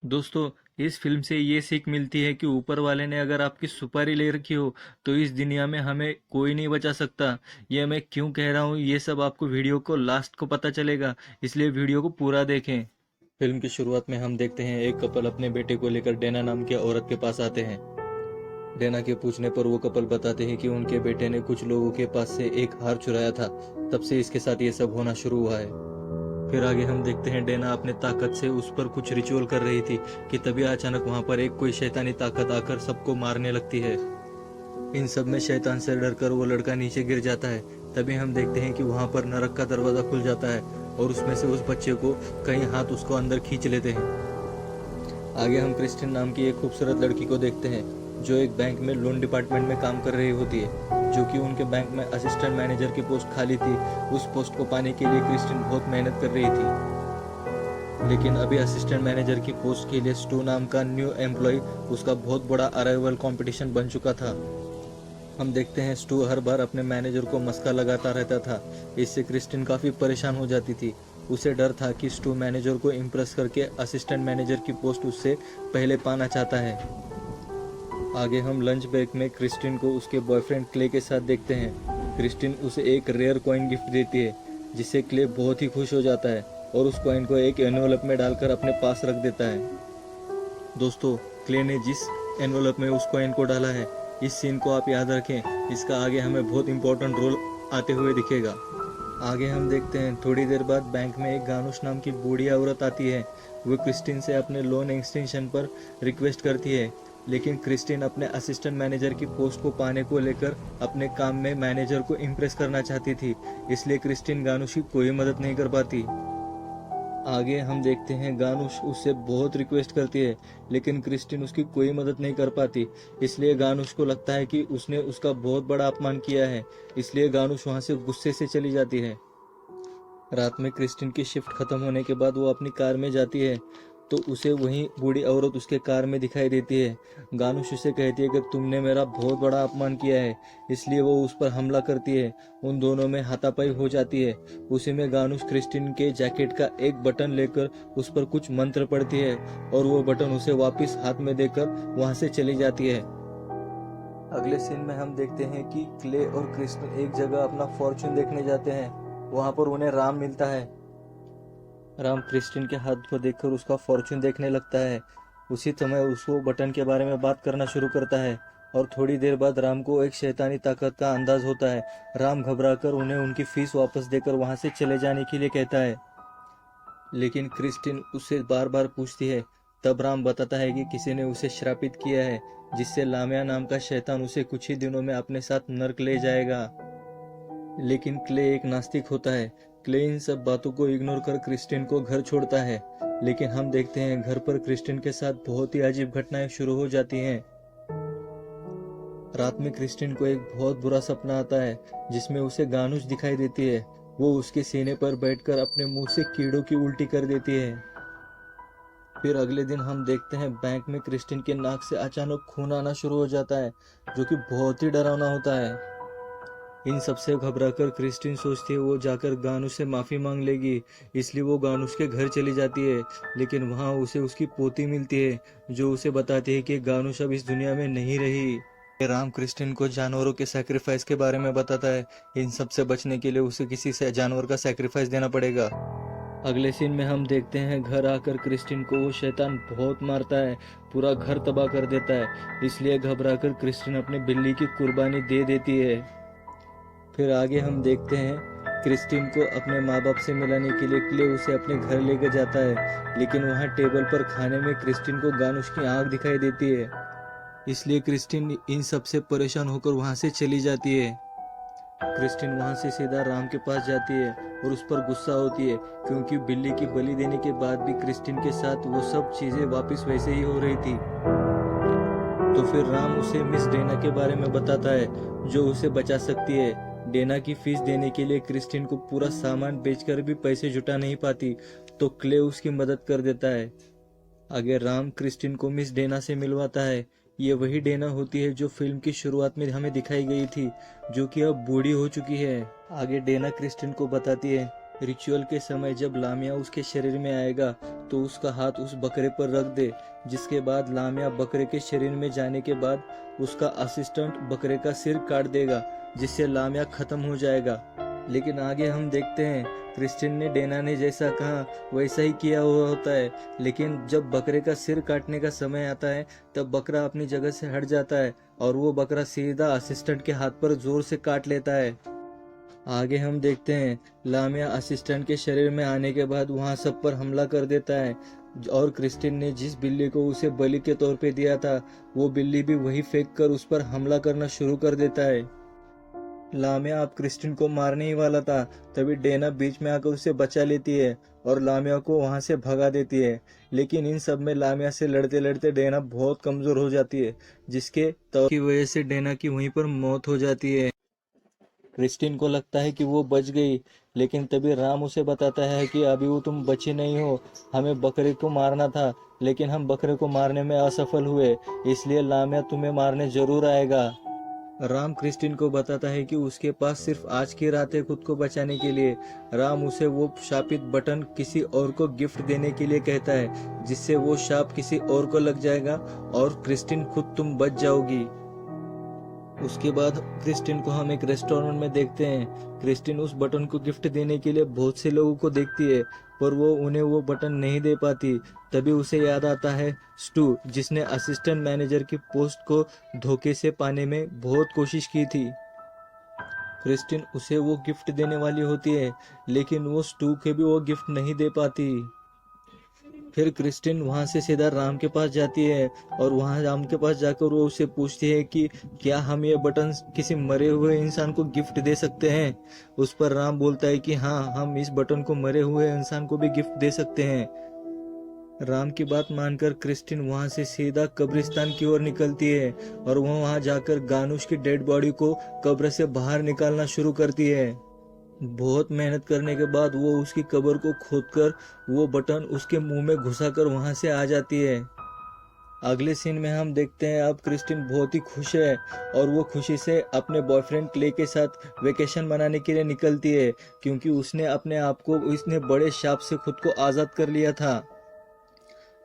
दोस्तों, इस फिल्म से ये सीख मिलती है कि ऊपर वाले ने अगर आपकी सुपारी ले रखी हो तो इस दुनिया में हमें कोई नहीं बचा सकता। ये मैं क्यों कह रहा हूँ ये सब आपको वीडियो को लास्ट को पता चलेगा, इसलिए वीडियो को पूरा देखें। फिल्म की शुरुआत में हम देखते हैं एक कपल अपने बेटे को लेकर डेना नाम की औरत के पास आते हैं। डेना के पूछने पर वो कपल बताते हैं कि उनके बेटे ने कुछ लोगों के पास से एक हार चुराया था, तब से इसके साथ ये सब होना शुरू हुआ है। फिर आगे हम देखते हैं डेना अपने ताकत से उस पर कुछ रिचुअल कर रही थी कि तभी अचानक वहां पर एक कोई शैतानी ताकत आकर सबको मारने लगती है। इन सब में शैतान से डरकर वो लड़का नीचे गिर जाता है। तभी हम देखते हैं कि वहां पर नरक का दरवाजा खुल जाता है और उसमें से उस बच्चे को कई हाथ उसको अंदर खींच लेते हैं। आगे हम क्रिस्टिन नाम की एक खूबसूरत लड़की को देखते हैं जो एक बैंक में लोन डिपार्टमेंट में काम कर रही होती है, जो कि उनके बैंक में असिस्टेंट मैनेजर की पोस्ट खाली थी। उस पोस्ट को पाने के लिए क्रिस्टिन बहुत मेहनत कर रही थी, लेकिन अभी असिस्टेंट मैनेजर की पोस्ट के लिए स्टू नाम का न्यू एम्प्लॉय उसका बहुत बड़ा अराइवल कंपटीशन बन चुका था। हम देखते हैं स्टू हर बार अपने मैनेजर को मस्का लगाता रहता था। इससे क्रिस्टिन काफ़ी परेशान हो जाती थी। उसे डर था कि स्टू मैनेजर को इम्प्रेस करके असिस्टेंट मैनेजर की पोस्ट उससे पहले पाना चाहता है। आगे हम लंच ब्रेक में क्रिस्टिन को उसके बॉयफ्रेंड क्ले के साथ देखते हैं। क्रिस्टिन उसे एक रेयर कॉइन गिफ्ट देती है, जिससे क्ले बहुत ही खुश हो जाता है और उस कॉइन को एक एनवेलप में डालकर अपने पास रख देता है। दोस्तों, क्ले ने जिस एनवेलप में उस कॉइन को डाला है, इस सीन को आप याद रखें, इसका आगे हमें बहुत इंपॉर्टेंट रोल आते हुए दिखेगा। आगे हम देखते हैं थोड़ी देर बाद बैंक में एक गानुश नाम की बूढ़ी औरत आती है। वो क्रिस्टिन से अपने लोन एक्सटेंशन पर रिक्वेस्ट करती है, लेकिन क्रिस्टिन अपने असिस्टेंट मैनेजर की पोस्ट को पाने को लेकर अपने काम में मैनेजर को इम्प्रेस करना चाहती थी, इसलिए क्रिस्टिन गानुश की कोई मदद नहीं कर पाती। आगे हम देखते हैं गानुश उससे बहुत रिक्वेस्ट करती है, लेकिन क्रिस्टिन उसकी कोई मदद नहीं कर पाती, इसलिए गानुश को लगता है कि उसने उसका बहुत बड़ा अपमान किया है, इसलिए गानुश वहां से गुस्से से चली जाती है। रात में क्रिस्टिन की शिफ्ट खत्म होने के बाद वो अपनी कार में जाती है, तो उसे वही बूढ़ी औरत उसके कार में दिखाई देती है। गानुश उसे कहती है कि तुमने मेरा बहुत बड़ा अपमान किया है, इसलिए वो उस पर हमला करती है। उन दोनों में हाथापाई हो जाती है। उसी में गानुश क्रिस्टिन के जैकेट का एक बटन लेकर उस पर कुछ मंत्र पढ़ती है और वो बटन उसे वापस हाथ में देकर वहां से चली जाती है। अगले सीन में हम देखते हैं कि क्ले और क्रिस्टिन एक जगह अपना फॉर्चून देखने जाते हैं। वहां पर उन्हें राम मिलता है। राम क्रिस्टिन के हाथ को देखकर उसका फॉर्चून देखने लगता है। उसी समय उसको बटन के बारे में बात करना शुरू करता है और थोड़ी देर बाद राम को एक शैतानी ताकत का अंदाज होता है। राम घबराकर उन्हें उनकी फीस वापस देकर वहां से चले जाने के लिए कहता है, लेकिन क्रिस्टिन उससे बार बार पूछती है। तब राम बताता है कि किसी ने उसे श्रापित किया है, जिससे लामिया नाम का शैतान उसे कुछ ही दिनों में अपने साथ नर्क ले जाएगा। लेकिन क्ले एक नास्तिक होता है। क्ले इन सब बातों को इग्नोर कर क्रिस्टिन को घर छोड़ता है, लेकिन हम देखते हैं घर पर क्रिस्टिन के साथ बहुत ही अजीब घटनाएं शुरू हो जाती हैं। रात में क्रिस्टिन को एक बहुत बुरा सपना आता है, जिसमें उसे गानुश दिखाई देती है। वो उसके सीने पर बैठकर अपने मुंह से कीड़ों की उल्टी कर देती है। फिर अगले दिन हम देखते हैं बैंक में क्रिस्टिन के नाक से अचानक खून आना शुरू हो जाता है, जो कि बहुत ही डरावना होता है। इन सबसे घबराकर क्रिस्टिन सोचती है वो जाकर गानुश से माफ़ी मांग लेगी, इसलिए वो गानुश के घर चली जाती है। लेकिन वहाँ उसे उसकी पोती मिलती है, जो उसे बताती है कि गानुश अब इस दुनिया में नहीं रही। राम क्रिस्टिन को जानवरों के सैक्रिफाइस के बारे में बताता है। इन सब से बचने के लिए उसे किसी से जानवर का सैक्रिफाइस देना पड़ेगा। अगले सीन में हम देखते हैं घर आकर क्रिस्टिन को वो शैतान बहुत मारता है, पूरा घर तबाह कर देता है। इसलिए घबराकर क्रिस्टिन अपनी बिल्ली की कुर्बानी दे देती है। फिर आगे हम देखते हैं क्रिस्टिन को अपने माँ बाप से मिलाने के लिए क्ले उसे अपने घर लेकर जाता है, लेकिन वहाँ टेबल पर खाने में क्रिस्टिन को गानुश की आंख दिखाई देती है। इसलिए क्रिस्टिन इन सब से परेशान होकर वहाँ से चली जाती है। क्रिस्टिन वहाँ से सीधा राम के पास जाती है और उस पर गुस्सा होती है, क्योंकि बिल्ली की बलि देने के बाद भी क्रिस्टिन के साथ वो सब चीजें वापस वैसे ही हो रही थी। तो फिर राम उसे मिस डेना के बारे में बताता है, जो उसे बचा सकती है। डेना की फीस देने के लिए क्रिस्टिन को पूरा सामान बेचकर भी पैसे जुटा नहीं पाती, तो क्ले उसकी मदद कर देता है। आगे राम क्रिस्टिन को मिस डेना से मिलवाता है। ये वही डेना होती है जो फिल्म की शुरुआत में हमें दिखाई गई थी, जो कि अब बूढ़ी हो चुकी है। आगे डेना क्रिस्टिन को बताती है, रिचुअल के समय जब लामिया उसके शरीर में आएगा तो उसका हाथ उस बकरे पर रख दे। जिसके बाद लामिया बकरे के शरीर में जाने के बाद उसका असिस्टेंट बकरे का सिर काट देगा, जिससे लामिया खत्म हो जाएगा। लेकिन आगे हम देखते हैं क्रिस्टिन ने डेना ने जैसा कहा वैसा ही किया हुआ होता है। लेकिन जब बकरे का सिर काटने का समय आता है तब बकरा अपनी जगह से हट जाता है और वो बकरा सीधा असिस्टेंट के हाथ पर जोर से काट लेता है। आगे हम देखते हैं लामिया असिस्टेंट के शरीर में आने के बाद वहां सब पर हमला कर देता है और क्रिस्टिन ने जिस बिल्ली को उसे बलि के तौर पे दिया था वो बिल्ली भी वही फेंक कर उस पर हमला करना शुरू कर देता है। लामिया अब क्रिस्टिन को मारने ही वाला था, तभी डेना बीच में आकर उसे बचा लेती है और लामिया को वहां से भगा देती है। लेकिन इन सब में लामिया से लड़ते लड़ते डेना बहुत कमजोर हो जाती है, जिसके की वजह से डेना की वहीं पर मौत हो जाती है। क्रिस्टिन को लगता है कि वो बच गई, लेकिन तभी राम उसे बताता है कि अभी वो तुम बची नहीं हो, हमें बकरे को मारना था लेकिन हम बकरे को मारने में असफल हुए, इसलिए लामिया तुम्हें मारने जरूर आएगा। राम क्रिस्टिन को बताता है कि उसके पास सिर्फ आज की रात है खुद को बचाने के लिए। राम उसे वो शापित बटन किसी और को गिफ्ट देने के लिए कहता है, जिससे वो शाप किसी और को लग जाएगा और क्रिस्टिन खुद तुम बच जाओगी। उसके बाद क्रिस्टिन को हम एक रेस्टोरेंट में देखते हैं। क्रिस्टिन उस बटन को गिफ्ट देने के लिए बहुत से लोगों को देखती है, पर वो उन्हें वो बटन नहीं दे पाती। तभी उसे याद आता है स्टू, जिसने असिस्टेंट मैनेजर की पोस्ट को धोखे से पाने में बहुत कोशिश की थी। क्रिस्टिन उसे वो गिफ्ट देने वाली होती है, लेकिन वो स्टू के भी वो गिफ्ट नहीं दे पाती। फिर क्रिस्टिन वहां से सीधा राम के पास जाती है और वहां राम के पास जाकर वो उससे पूछती है कि क्या हम ये बटन किसी मरे हुए इंसान को गिफ्ट दे सकते हैं। उस पर राम बोलता है कि हाँ, हम इस बटन को मरे हुए इंसान को भी गिफ्ट दे सकते हैं। राम की बात मानकर क्रिस्टिन वहां से सीधा कब्रिस्तान की ओर निकलती है और वो वहां जाकर गानुश की डेड बॉडी को कब्र से बाहर निकालना शुरू करती है। बहुत मेहनत करने के बाद वो उसकी कब्र को खोदकर वो बटन उसके मुंह में घुसाकर वहां से आ जाती है। अगले सीन में हम देखते हैं अब क्रिस्टिन बहुत ही खुश है और वो खुशी से अपने बॉयफ्रेंड क्ले के साथ वेकेशन मनाने के लिए निकलती है, क्योंकि उसने अपने आप को इसने बड़े शाप से खुद को आज़ाद कर लिया था।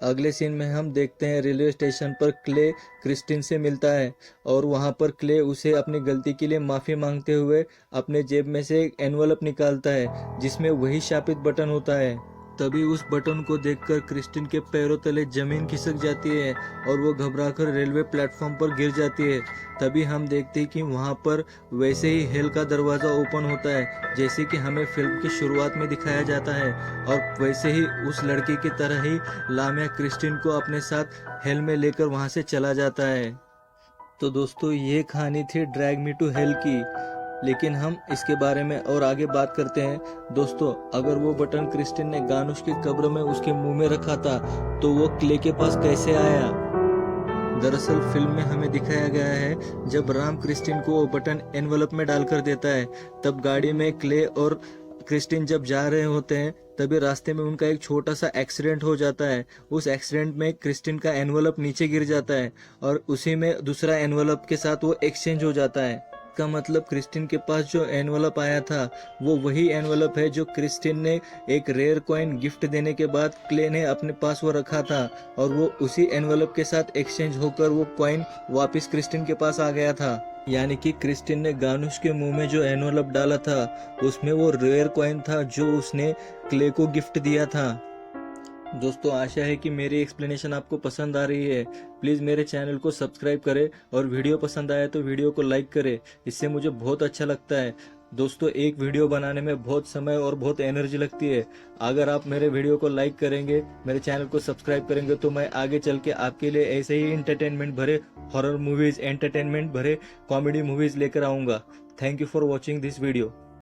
अगले सीन में हम देखते हैं रेलवे स्टेशन पर क्ले क्रिस्टिन से मिलता है और वहां पर क्ले उसे अपनी गलती के लिए माफ़ी मांगते हुए अपने जेब में से एक एनवलप निकालता है जिसमें वही शापित बटन होता है। तभी उस बटन को देखकर क्रिस्टिन के पैरों तले जमीन खिसक जाती है और वो घबराकर रेलवे प्लेटफॉर्म पर गिर जाती है। तभी हम देखते हैं कि वहां पर वैसे ही हेल का दरवाज़ा ओपन होता है, जैसे कि हमें फिल्म की शुरुआत में दिखाया जाता है, और वैसे ही उस लड़की की तरह ही लामिया क्रिस्टिन को अपने साथ हेल में लेकर वहां से चला जाता है। तो दोस्तों, ये कहानी थी ड्रैग मी टू हेल की, लेकिन हम इसके बारे में और आगे बात करते हैं। दोस्तों, अगर वो बटन क्रिस्टिन ने गानुश की कब्र में उसके मुंह में रखा था तो वो क्ले के पास कैसे आया? दरअसल फिल्म में हमें दिखाया गया है जब राम क्रिस्टिन को वो बटन एनवलप में डालकर देता है, तब गाड़ी में क्ले और क्रिस्टिन जब जा रहे होते हैं तभी रास्ते में उनका एक छोटा सा एक्सीडेंट हो जाता है। उस एक्सीडेंट में क्रिस्टिन का एनवलप नीचे गिर जाता है और उसी में दूसरा एनवलप के साथ वो एक्सचेंज हो जाता है। का मतलब क्रिस्टिन के पास जो एनवलप आया था वो वही एनवलप है जो क्रिस्टिन ने एक रेयर कॉइन गिफ्ट देने के बाद क्ले ने अपने पास वो रखा था, और वो उसी एनवलप के साथ एक्सचेंज होकर वो कॉइन वापस क्रिस्टिन के पास आ गया था। यानी कि क्रिस्टिन ने गानुश के मुंह में जो एनवलप डाला था उसमें वो रेयर कॉइन था जो उसने क्ले को गिफ्ट दिया था। दोस्तों, आशा है कि मेरी एक्सप्लेनेशन आपको पसंद आ रही है। प्लीज़ मेरे चैनल को सब्सक्राइब करें और वीडियो पसंद आया तो वीडियो को लाइक करें, इससे मुझे बहुत अच्छा लगता है। दोस्तों, एक वीडियो बनाने में बहुत समय और बहुत एनर्जी लगती है। अगर आप मेरे वीडियो को लाइक करेंगे, मेरे चैनल को सब्सक्राइब करेंगे, तो मैं आगे चल के आपके लिए ऐसे ही एंटरटेनमेंट भरे हॉरर मूवीज़, एंटरटेनमेंट भरे कॉमेडी मूवीज़ लेकर आऊँगा। Thank you for watching this video.